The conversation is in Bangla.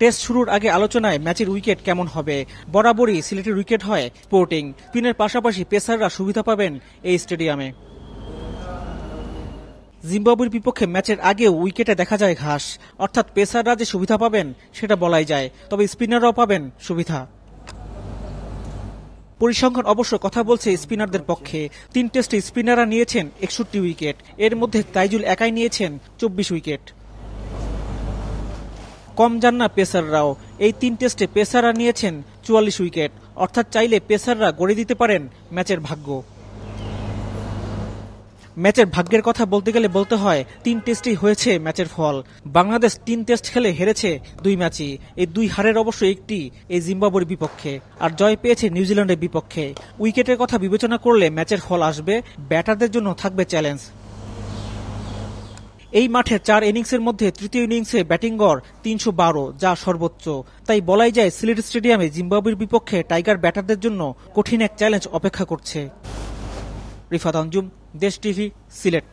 টেস্ট শুরুর আগে আলোচনায় ম্যাচের উইকেট কেমন হবে। বরাবরই সিলেটের উইকেট হয় স্পোর্টিং। স্পিনের পাশাপাশি পেসাররা সুবিধা পাবেন এই স্টেডিয়ামে। জিম্বাবুয়ের বিপক্ষে ম্যাচের আগেও উইকেটে দেখা যায় ঘাস, অর্থাৎ পেসাররা যে সুবিধা পাবেন সেটা বলাই যায়, তবে স্পিনাররাও পাবেন সুবিধা। পরিসংখ্যান অবশ্য কথা বলছে স্পিনারদের পক্ষে। 3 টেস্টে স্পিনাররা নিয়েছেন 61 উইকেট, এর মধ্যে তাইজুল একাই নিয়েছেন 24 উইকেট। কম যান না পেসাররাও। এই 3 টেস্টে পেসাররা নিয়েছেন 44 উইকেট, অর্থাৎ চাইলে পেসাররা গড়ে দিতে পারেন ম্যাচের ভাগ্য। ম্যাচের ভাগ্যের কথা বলতে গেলে বলতে হয় 3 টেস্টেই হয়েছে ম্যাচের ফল। বাংলাদেশ 3 টেস্ট খেলে হেরেছে 2 ম্যাচই। এই 2 হারের অবশ্য একটি এই জিম্বাবুয়ের বিপক্ষে, আর জয় পেয়েছে নিউজিল্যান্ডের বিপক্ষে। উইকেটের কথা বিবেচনা করলে ম্যাচের ফল আসবে, ব্যাটারদের জন্য থাকবে চ্যালেঞ্জ। এই মাঠে 4 ইনিংসের মধ্যে তৃতীয় ইনিংসে ব্যাটিং গড় 312, যা সর্বোচ্চ। তাই বলাই যায় সিলেট স্টেডিয়ামে জিম্বাবুয়ের বিপক্ষে টাইগার ব্যাটারদের জন্য কঠিন এক চ্যালেঞ্জ অপেক্ষা করছে। রিফাত আঞ্জুম, দেশ টিভি, সিলেট।